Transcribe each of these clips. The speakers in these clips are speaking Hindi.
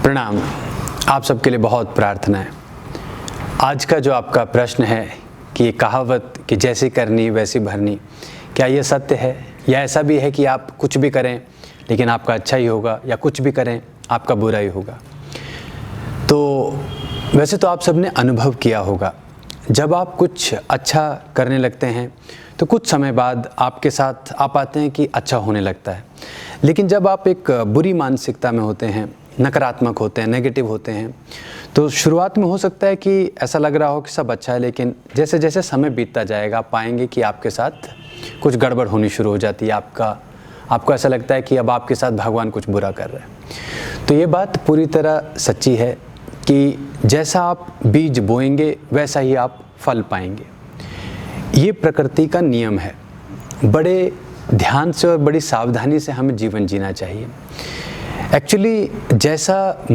प्रणाम। आप सबके लिए बहुत प्रार्थना है। आज का जो आपका प्रश्न है कि ये कहावत कि जैसी करनी वैसी भरनी, क्या ये सत्य है या ऐसा भी है कि आप कुछ भी करें लेकिन आपका अच्छा ही होगा या कुछ भी करें आपका बुरा ही होगा। तो वैसे तो आप सबने अनुभव किया होगा, जब आप कुछ अच्छा करने लगते हैं तो कुछ समय बाद आपके साथ आप पाते हैं कि अच्छा होने लगता है। लेकिन जब आप एक बुरी मानसिकता में होते हैं, नकारात्मक होते हैं, नेगेटिव होते हैं, तो शुरुआत में हो सकता है कि ऐसा लग रहा हो कि सब अच्छा है, लेकिन जैसे जैसे समय बीतता जाएगा आप पाएंगे कि आपके साथ कुछ गड़बड़ होनी शुरू हो जाती है। आपको ऐसा लगता है कि अब आपके साथ भगवान कुछ बुरा कर रहा है। तो ये बात पूरी तरह सच्ची है कि जैसा आप बीज बोएंगे वैसा ही आप फल पाएंगे। ये प्रकृति का नियम है। बड़े ध्यान से और बड़ी सावधानी से हमें जीवन जीना चाहिए। एक्चुअली जैसा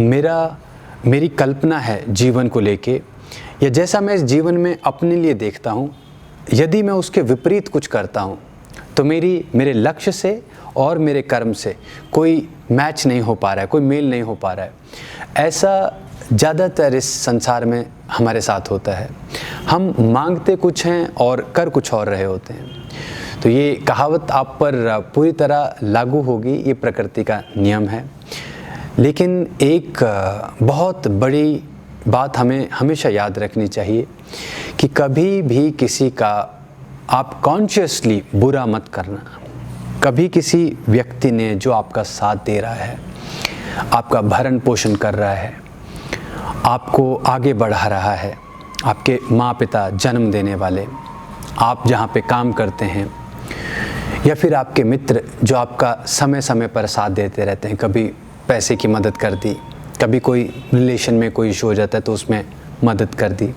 मेरी कल्पना है जीवन को लेके, या जैसा मैं इस जीवन में अपने लिए देखता हूँ, यदि मैं उसके विपरीत कुछ करता हूँ तो मेरे लक्ष्य से और मेरे कर्म से कोई मैच नहीं हो पा रहा है, कोई मेल नहीं हो पा रहा है। ऐसा ज़्यादातर इस संसार में हमारे साथ होता है। हम मांगते कुछ हैं और कर कुछ और रहे होते हैं। तो ये कहावत आप पर पूरी तरह लागू होगी, ये प्रकृति का नियम है। लेकिन एक बहुत बड़ी बात हमें हमेशा याद रखनी चाहिए कि कभी भी किसी का आप कॉन्शियसली बुरा मत करना। कभी किसी व्यक्ति ने जो आपका साथ दे रहा है, आपका भरण पोषण कर रहा है, आपको आगे बढ़ा रहा है, आपके माँ पिता, जन्म देने वाले, आप जहाँ पे काम करते हैं, या फिर आपके मित्र जो आपका समय समय पर साथ देते रहते हैं, कभी पैसे की मदद कर दी, कभी कोई रिलेशन में कोई इशू हो जाता है तो उसमें मदद कर दी,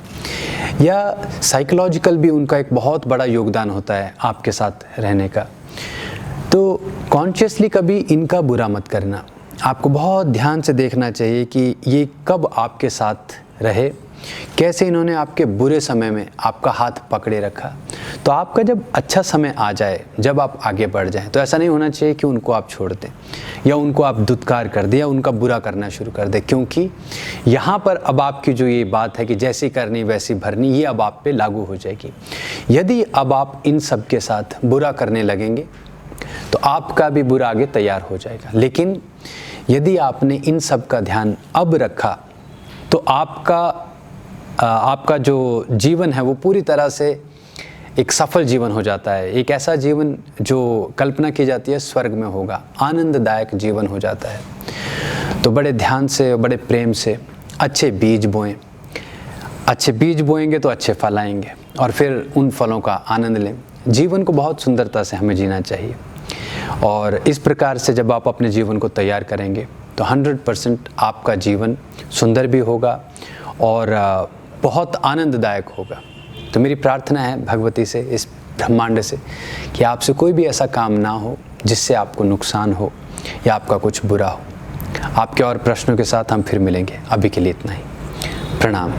या साइकोलॉजिकल भी उनका एक बहुत बड़ा योगदान होता है आपके साथ रहने का। तो कॉन्शियसली कभी इनका बुरा मत करना। आपको बहुत ध्यान से देखना चाहिए कि ये कब आपके साथ रहे, कैसे इन्होंने आपके बुरे समय में आपका हाथ पकड़े रखा। तो आपका जब अच्छा समय आ जाए, जब आप आगे बढ़ जाएं, तो ऐसा नहीं होना चाहिए कि उनको आप छोड़ दें या उनको आप दुत्कार कर दें या उनका बुरा करना शुरू कर दें, क्योंकि यहाँ पर अब आपकी जो ये बात है कि जैसी करनी वैसी भरनी, ये अब आप पे लागू हो जाएगी। यदि अब आप इन सब के साथ बुरा करने लगेंगे तो आपका भी बुरा आगे तैयार हो जाएगा। लेकिन यदि आपने इन सब का ध्यान अब रखा तो आपका जो जीवन है वो पूरी तरह से एक सफल जीवन हो जाता है। एक ऐसा जीवन जो कल्पना की जाती है स्वर्ग में होगा, आनंददायक जीवन हो जाता है। तो बड़े ध्यान से, बड़े प्रेम से अच्छे बीज बोएं। अच्छे बीज बोएंगे तो अच्छे फल आएंगे और फिर उन फलों का आनंद लें। जीवन को बहुत सुंदरता से हमें जीना चाहिए, और इस प्रकार से जब आप अपने जीवन को तैयार करेंगे तो 100% आपका जीवन सुंदर भी होगा और बहुत आनंददायक होगा। तो मेरी प्रार्थना है भगवती से, इस ब्रह्मांड से, कि आपसे कोई भी ऐसा काम ना हो जिससे आपको नुकसान हो या आपका कुछ बुरा हो। आपके और प्रश्नों के साथ हम फिर मिलेंगे। अभी के लिए इतना ही। प्रणाम।